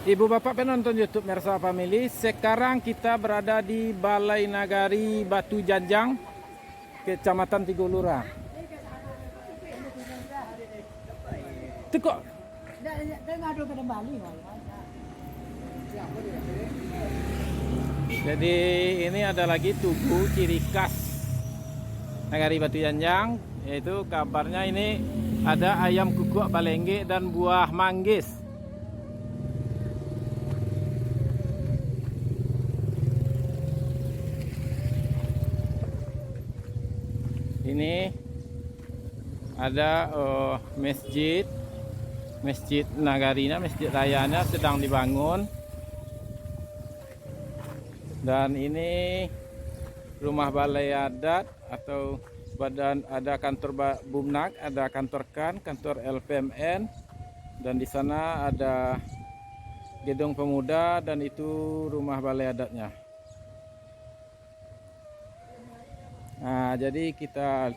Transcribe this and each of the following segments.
Ibu bapak penonton YouTube Mersa Family, sekarang kita berada di Balai Nagari Batu Janjang, Kecamatan Tigolura. Itu kok jadi ini ada lagi tugu ciri khas Nagari Batu Janjang, yaitu kabarnya ini ada ayam kukuak balengge dan buah manggis. Ini ada masjid Nagarina, masjid rayanya sedang dibangun. Dan ini rumah balai adat atau badan, ada kantor Bumnak, ada kantor KAN, kantor LPMN, dan di sana ada gedung pemuda dan itu rumah balai adatnya. Nah, jadi kita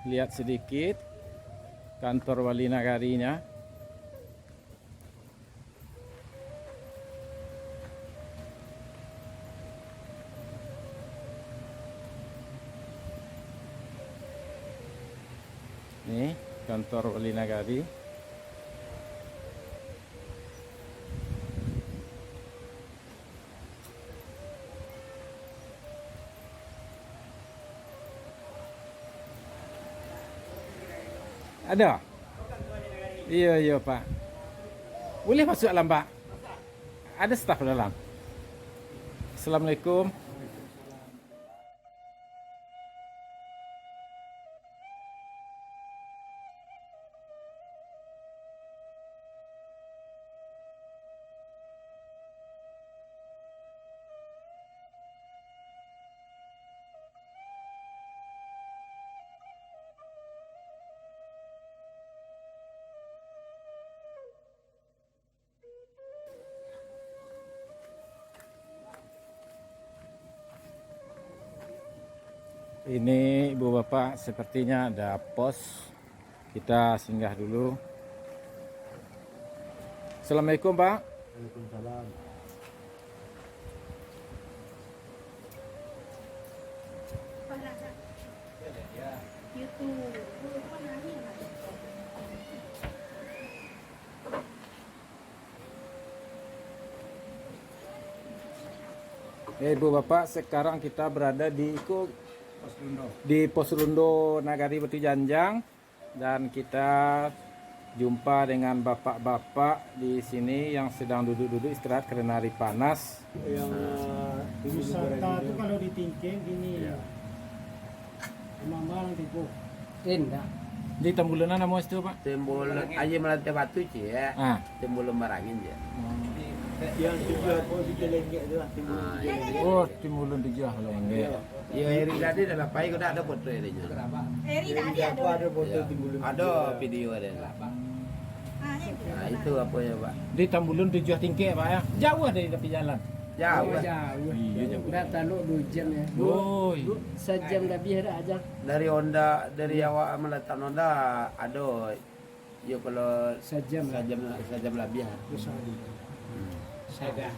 lihat sedikit kantor wali nagarinya. Ini kantor wali nagari. Ada? Iya Pak. Boleh masuk dalam Pak? Ada staf dalam. Assalamualaikum. Ini ibu bapak sepertinya ada pos. Kita singgah dulu. Assalamualaikum Pak. Waalaikumsalam. Ibu bapak, sekarang kita berada di Pos Rundo Nagari Batu Janjang dan kita jumpa dengan bapak-bapak di sini yang sedang duduk-duduk istirahat karena hari panas. Yang wisata itu kalau di Tingkeng gini ya. Mamang tipu. Indah. Di Tembulenan nama itu Pak? Timbul aja melantai batu sih ya. Timbul merangin ya. Yang juga pun di Jelenggek itu lah timbul. Oh, Timbulan Dijah Lengge. Ya Eri tadi dah lapai kau ada foto Erinya. Eri tadi Ada foto timbul. Ada video ada. Nah itu apa ya Pak? Di Tembulan Dijah Tingke Pak ya. Jauh dari tepi jalan. Jauh. Iya jauh. Udah tahu 2 jam ya. Oh, Sejam lebih ada aja. Dari Honda dari awak meletak Honda ada. Ya kalau Sejam lah. sejam lebih. Saya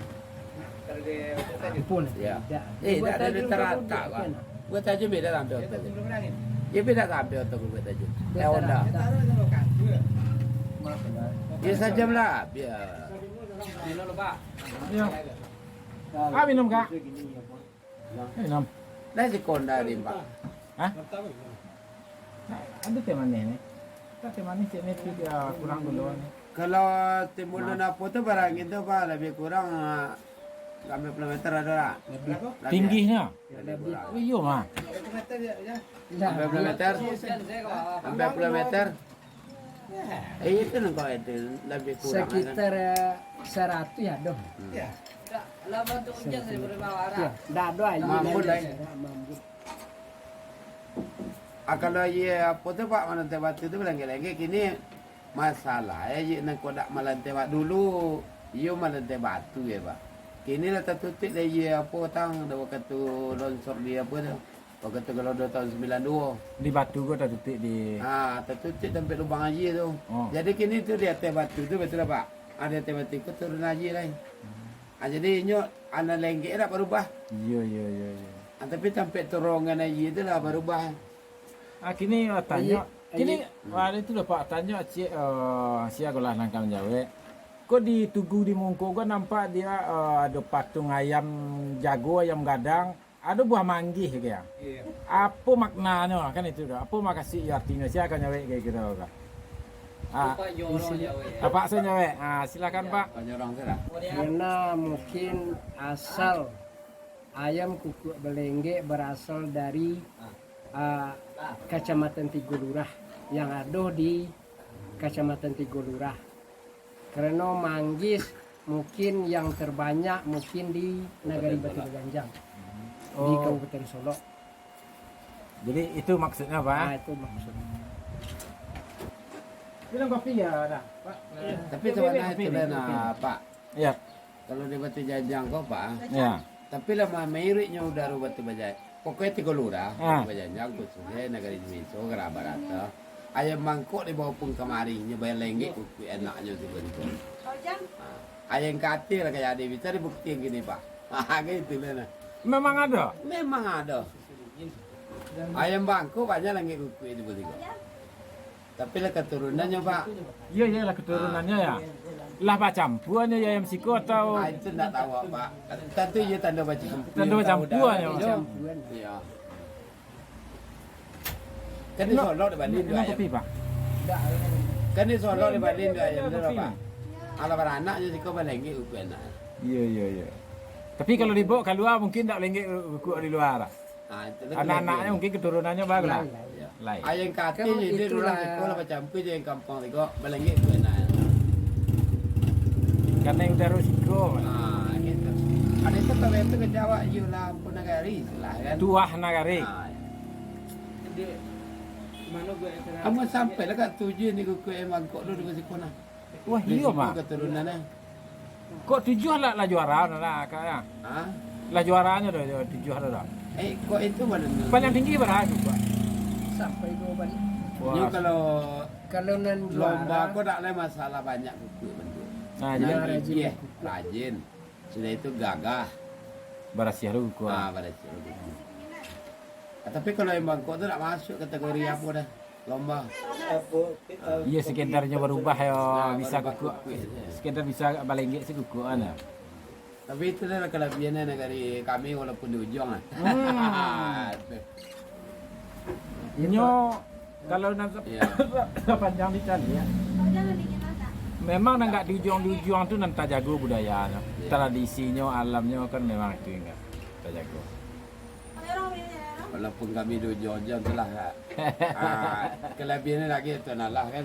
pun Ya. tidak. Tidak ada terata Pak. Buat aja beda sampai otak. Ya beda sampai otak buat aja. Honda. Ya sejam lah biar. iya. Minum Kak. Minum. Dah si konda di Pak. Hah? Ada teh manis nih. Kita teh manis ini tidak kurang dulu nih. Kalau timbulun apa tuh barang itu Pak lebih kurang sampai kilometer ada lah. Tingginya? Lebih kurang. Oh, iya mah. Sampai kilometer. Sampai kilometer. Itu nengkau itu lebih kurang. sekitar 100 ya dong. Dah ada aja. Mampu dah. Kalau iya apa tuh Pak melantai batu itu lagi-lagi kini masalah ya nak kodak melantai batu dulu. Iyo melantai batu ya Pak. Kini lah tertutup dah iya apa tang dah waktu longsor dia apa tu. Waktu kalau 2 tahun 92. Di batu gua tertutup di. Tertutup sampai lubang aja tu. Oh. Jadi kini tu di atas batu tu betul lah Pak. Ada tiba-tiba turun haji lah. Jadi nyo anak lenggek dah berubah. Iya. Tapi sampai turungan haji itu lah berubah. Kini tanya. Ayi- Kini ada itu dah Pak tanya cik siapa lah nangkam Jawa. Kok di Tugu di Mungko gua nampak dia ada patung ayam jago, ayam gadang, ada buah manggih kayak. Iya. Apa maknanya kan itu dah? Apa makasih artinya siapa Jawa kayak gitu kan? Pak saya Jawa. Silakan Pak. Banyak orang tu lah. Karena mungkin asal ayam kuku belengge berasal dari Kecamatan Tigolurah yang ada di Kecamatan Tigolurah. Karena manggis mungkin yang terbanyak mungkin di Nagari Batu Ganjang di Kabupaten Solo. Jadi itu maksudnya Pak. Itu maksudnya. Bilang kopi ya, dah, Pak. Tapi sebenarnya itu lah Pak. Ya, Kalau di Batu Jajang kau Pak. ya. Tapi lama meritnya udah Batu Bajai. Pokoknya tiga lurah, Ah. Batu Bajang, khususnya negara Indonesia, kerabat rata. Ayam mangkuk di bawah pun kemari, nyobain lenggek, enaknya tu bentuk. Ayam katil kayak ada bisa dibuktiin gini Pak. Kayak itu lah. Memang ada. Memang ada. Ayam bangku banyak lenggek kuku itu betul. Tapi lah keturunannya Pak. Iya lah keturunannya ya. Lah Pak campurannya ya ayam siko atau Itu tak tahu Pak. Tentu ya tanda baca. Tanda baca campuran ya, Pak. Campuran. Iya. Kan di Solo di Bandung dua Minum ayam. kopi Pak. Kan di Solo di Bandung dua ayam Minum dulu kopi. Pak. Kalau beranak jadi kau balenggi kuku enak. Iya. Tapi kalau dibawa keluar mungkin tak lenggek kuku di luar. Itu Anak-anaknya mungkin keturunannya bagus lah. Iya. Lain. Ayam katil Kan jadi itulah. orang sekolah macam apa je yang kampung tu kau balenggi kuku enak. Karena yang terus siko. Gitu. Ada itu kalau itu ke Jawa Yula Punagari lah kan. Tuah nagari. Kamu sampai lah kat tujuh ni kuku emang kau dulu di sekolah. Wah iya Pak. Keturunannya. Kok tujuh lah juara lah kayaknya. Ah. Lah juaranya dah tujuh ada dah. Kok itu mana? Paling tinggi berapa Pak? Sampai ke balik. Nyo kalau Kalau nan lomba juara, kau tak ada masalah banyak kuku bentuk. Nah, Jadi jadi rajin iya, kuku. rajin. Sudah itu gagah. berasiah lu kuku. Pada siapa kuku. Tapi kalau yang bangkok tu tak masuk kategori apa dah? Lomba. Iya sekedarnya berubah ya bisa berubah kuku. kuku, ya. Sekedar bisa balenggek sih kukuan ya. Tapi itu dah kelebihannya negari kami walaupun di ujung lah. Nyo kalau nak Iya. panjang dicari ya. Memang enggak di ujung tuh nanti jago budayanya, tradisinya, alamnya kan memang itu enggak kita jago. Walaupun kami di ujung tu lah. Kelebihannya lagi itu nalah kan.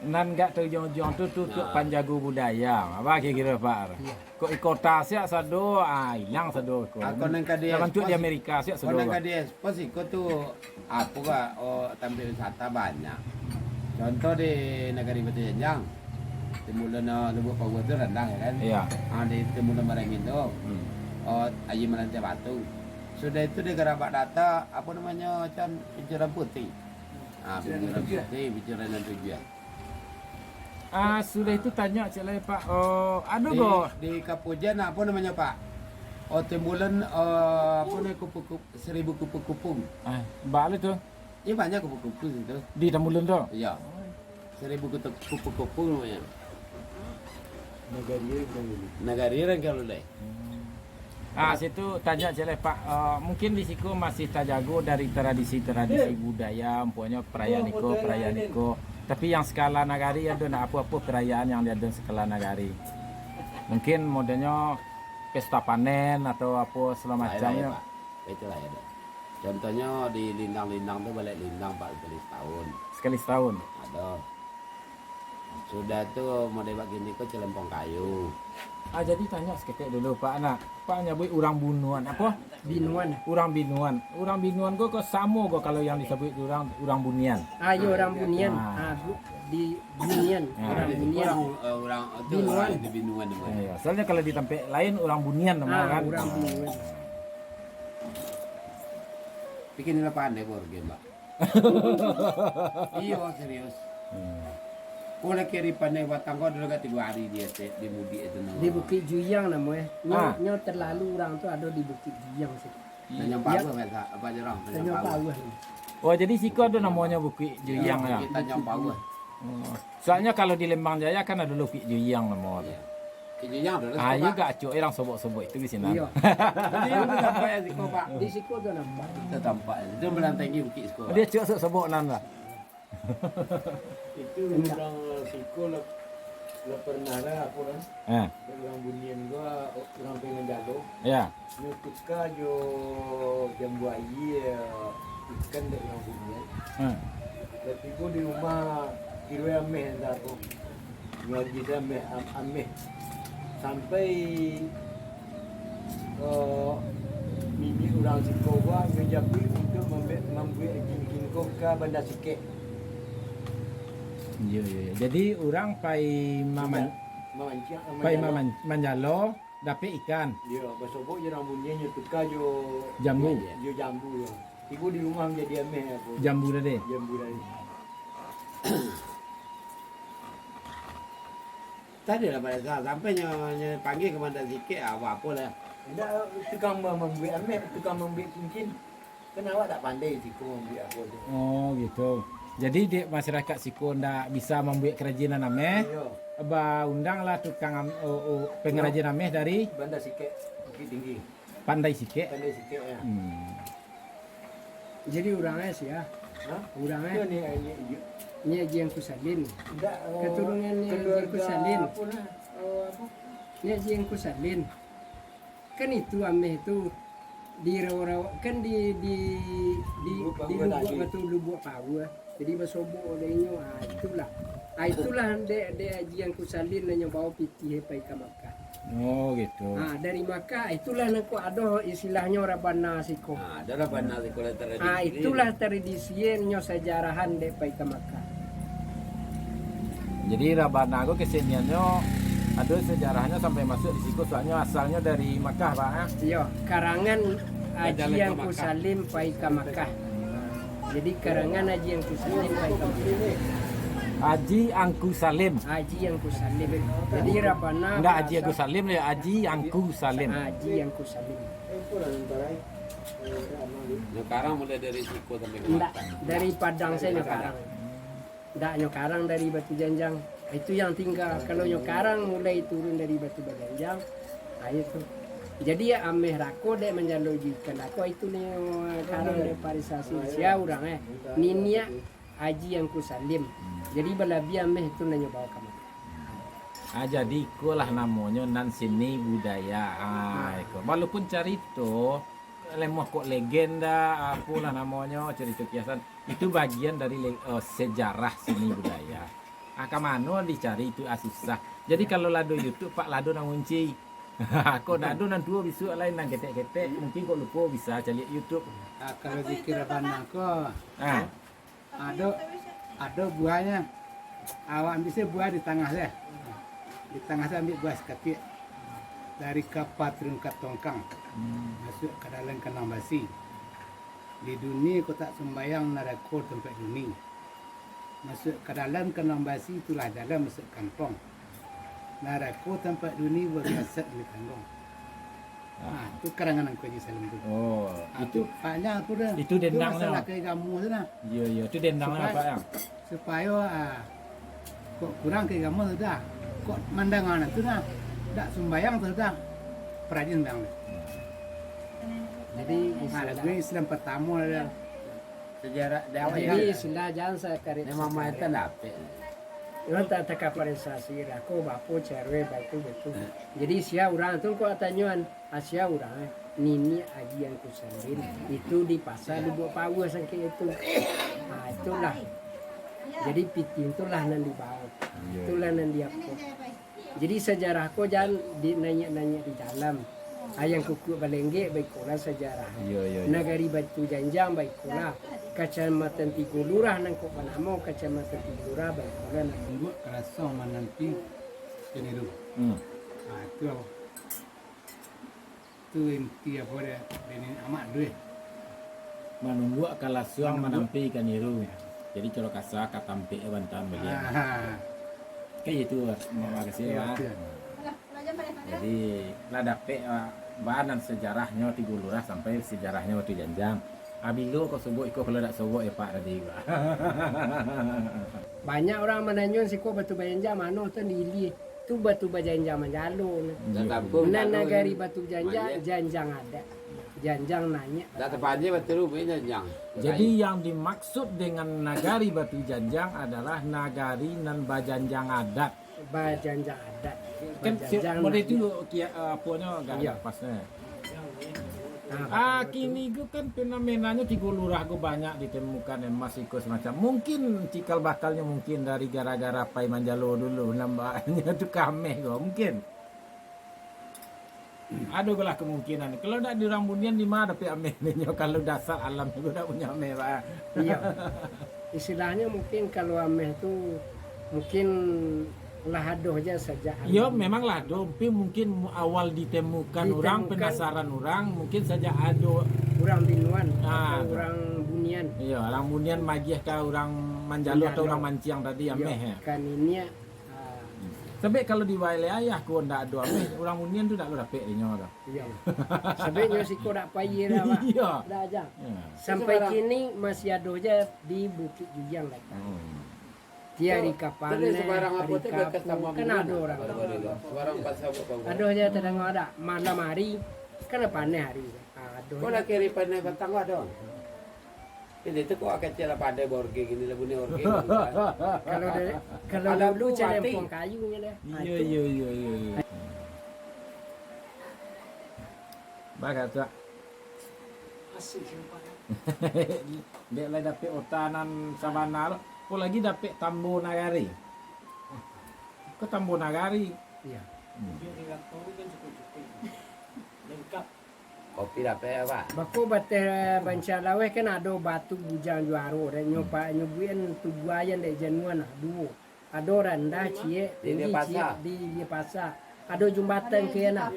Nan enggak tu ujung tuh tutup panjago budaya. Apa kira Pak? Kok ikota siak sado, hilang sado. Aku nang kadi. Zaman tu di Amerika siak Kau sado. nang kadi ekspos ikut tu apa kah? Oh tampil wisata banyak. Contoh di negari Batu Janjang. Timulan lubuk Pagu tu rendah ya kan? Iya. Di Timulan Merengin tu. Hmm. Oh Aji Melantai Batu. Sudah itu di Gerabat Data apa namanya macam pincurang putih. Pincurang putih, pincurang yang tujuh. Sudah itu tanya cik lai Pak. Ada Di, go. di Kapujan apa namanya Pak? Oh Timulan apa namanya kupu-kupu 1000 kupu-kupung. Balik tu Ini banyak kupu-kupu situ. di Tambulan tu. Iya. 1000 kupu-kupu namanya. Nagariran kalau deh. Situ tanya cik lai Pak. Mungkin di situ masih terjago dari tradisi-tradisi budaya, umpamanya perayaan Niko. Tapi yang skala nagari ada nak apa-apa perayaan yang dia ada skala nagari. Mungkin modelnya pesta panen atau apa segala macamnya. Itulah ya. Contohnya di Lindang-Lindang tu balik Lindang 40 tahun. Sekali setahun. Ada. Sudah tu mau debat gini kok celempong kayu. Jadi tanya seketik dulu Pak anak. Pak nyebut orang bunuan apa? binuan. Orang binuan. Orang binuan kok sama kok kalau yang disebut orang bunian. Ayo orang bunian. Di bunian. Orang bunian. Orang itu Binuan. orang di binuan tu. Iya, soalnya kalau di tempat lain orang bunian namanya kan. Orang bunian. Bikin apa pandai bor game, Mbak. Iya serius. Kau nak kiri pandai batang kau dulu kat 3 hari dia di Budi itu. Di Bukit Juyang namanya. Nyo terlalu orang tu ada di Bukit Juyang situ. Tanya Pak Awah masa apa jerang? Tanya Pak Awah. Oh, jadi siku ada namanya Bukit Juyang ya. Kita tanya Pak Awah. Oh. Soalnya kalau di Lembang Jaya kan ada Bukit Juyang namanya. Kijang dah. Ah, iya gak cuy orang sobok-sobok itu di sini. Iya. Dia tu tampak ya siko Pak. Di situ ada nampak. Kita tampak. Dia belang tinggi bukit siko. Dia cuy sobok nan lah. Itu orang siko lah pernah lah aku kan. Orang bunian gua orang pengen jalo. Ya. Nutuka jo jambu air ikan dari orang bunian. Tapi gua di rumah kira ameh dah tu. Ngaji sampai ameh sampai mimi orang siko gua ngejapi untuk membuat jingking kau ke Bandar Sikit. Iya. Jadi orang pai manjalo dapat ikan. Ya, besok je orang bunyinya tukar jo Jambu. Jo jambu ya. Ibu di rumah menjadi ameh aku. Jambu dah deh. Jambu dari. Tadi lah pada saat sampai panggil ke Bandar Sikit apa lah. Tidak tukang membuat ameh, tukang membuat cincin. Kenapa tak pandai siko membuat apa tu? Oh gitu. Jadi di masyarakat siku ndak bisa membuat kerajinan ameh. Ya, Aba undanglah tukang pengrajin ameh dari Bandar Sikit Bukit Tinggi. Pandai Sikit. Pandai Sikit ya. Jadi orangnya sih ya. Ha? Orangnya Ni ni Haji yang Kusalin. tidak Keturunannya Haji Kusalin. apa lah? Apa? Ni Haji yang Kusalin. Kan itu ameh itu di rawa kan di lubuk betul lubuk pawa. Jadi bersobok olehnya itulah de Haji yang Kusalin nanya bawa piti pai ke Makkah. Oh gitu. Dari Makkah itulah nako ada istilahnya rabana siko. Adalah Bandar Sikit tradisi. Itulah tradisinya sejarahan de pai ke Makkah. Jadi Rabanago keseniannya ada sejarahnya sampai masuk di situ soalnya asalnya dari Makkah Pak. Iya, karangan Haji Jalan ke yang Makkah. Kusalim pai ke Makkah. Jadi karangan Haji yang Kusalim pai ke Makkah. Haji Angku Salim. Haji yang Kusalim. Jadi Rabana Enggak Haji Angku Salim ya Haji Angku Salim. Haji yang Kusalim. Sekarang mulai dari siko sampai ke Enggak, Makkah. dari Padang saya nyokarang. Enggak nyokarang dari Batu Janjang. Itu yang tinggal. Kalau nyokarang mulai turun dari Batu Janjang. Itu. Jadi ya ameh rako dek menjalojikan rako itu nih karang de parisasi sia orang ninia Haji yang Kusalim. Jadi balabi ameh itu nanya bawa kamu. Jadi ikulah namanya nan seni budaya. Iko. Walaupun cerita lemah kok legenda apalah namanya cerita kiasan itu bagian dari sejarah seni budaya. Kamano dicari itu susah. Jadi kalau lado YouTube Pak lado nang kunci. Kok lado nang dua bisu lain nang ketek-ketek mungkin kok lupa bisa cari YouTube. Kalau dikir Rabana ko Ah. ada buahnya. Awak ambil buah di tengah saya. Di tengah saya ambil buah sekepik. Dari kapal turun ke tongkang. Masuk ke dalam kandang basi. Di dunia kau tak sembayang narako tempat dunia. Masuk ke dalam kandang basi itulah dalam masuk kantong. Narako tempat dunia berkasat di kandung. Itu karangan Angku Haji Salim itu. Oh, Itu banyak tu dah. itu dendang masalah lah. ke kamu sana. Iya, itu dendangnya apa yang? Supaya kok kurang ke kamu tu dah. Kok mandangan tu dah. Tak sembayang tu dah. Perajin dah. Jadi Ada gue Islam pertama dah. Sejarah dakwah jadi istilah jangan saya karet. mama itu dapet. Orang tak tak parisasi rako bapo cerwe baik betul. Jadi sia orang tu kau tanyuan asia orang nini Haji yang Kusalim itu di pasar lubuk pawa sangke itu. Itulah. Jadi piti itulah nan dibawa. Itulah nan diapok. Jadi sejarah ko jangan dinanya-nanya di dalam. Ayang kuku balengge baik kola sejarah. Iya. Nagari Batu Janjang baik kola. Kecamatan Tigo Lurah nang ko panamo kecamatan Tigo Lurah baik kola nang Ibu kerasa menanti ini tu. Itu inti apa dia? Ini amat duit. Menunggu kalasuang menampi ikan iru. Jadi kalau kasar katampi bantam bagian. Kayak itu terima kasih ya. Jadi lah dapet bahan sejarahnya Tigo Lurah sampai sejarahnya waktu Janjang. Abilo kau sebut ikut kalau tak sebut Pak tadi. Banyak orang menanyakan si kok batu Janjang mana tu dili. Tu batu Janjang menjalur. Dan kampung. Benar nagari batu Janjang, Janjang ada. Janjang nanya. Tak tepatnya betul rupanya Janjang. Jadi yang dimaksud dengan nagari Batu Janjang adalah nagari nan bajanjang adat. Janjang ada. Kan Janjang model nanya. itu apanya enggak Iya. pasnya. Nah, Kini gue kan fenomenanya Tigo Lurah gue banyak ditemukan emas ikut semacam. Mungkin cikal bakalnya mungkin dari gara-gara Pai Manjalo dulu nambahnya tuh kame gue mungkin. Ada lah kemungkinan. Kalau tidak di Rambunian di mana tapi amennya kalau dasar alam juga tidak punya ame Pak. iya. Istilahnya mungkin kalau ameh tu mungkin lahadoh aja saja. Ya memanglah dompi mungkin awal ditemukan orang penasaran orang mungkin saja ada Orang binuan Ah. atau orang bunian. iya orang Bunian magiah ke orang Manjalo atau orang Manciang tadi ameh ya. Kan ini Tapi kalau di wilayah aku ndak ada ameh orang Bunian tu tak ada dapet dia dah. iya. Sebenarnya si kau tak payah dah Pak. Iya. Dah aja. Ya. Sampai kini masih ada aja di Bukit Jujang lagi. Tiari kapan Tapi sebarang apa tu bekas tambah kan ada orang. Sebarang pasal apa? Ada aja terang ada malam hari kan panen hari. Ada. Kau nak kiri pandai batang ada. Ini tu kau akan cila pandai borge gini lah bunyi orge. Kalau Ada dulu batu celempong kayunya dah. Iya iya iya iya. Bagat tak. Asik sumpah. Dia lah dapet otanan sabanal, kau lagi dapet tambo nagari. Kau tambo nagari. Iya. Kopi dapat apa? Bako bate banca lawe kan ada batu bujang juaro dan nyoba nyobuin tubuayan de januan duo. Ada rendah cie Di dia tinggi pasar. cie di dia pasar. Ada jembatan ke na.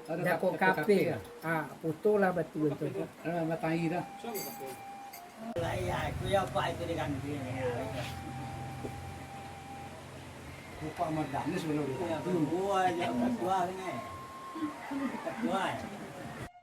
Dako kafe. Ah, foto lah betul itu. Batangi dah. Lupa madam ni sebelum dia.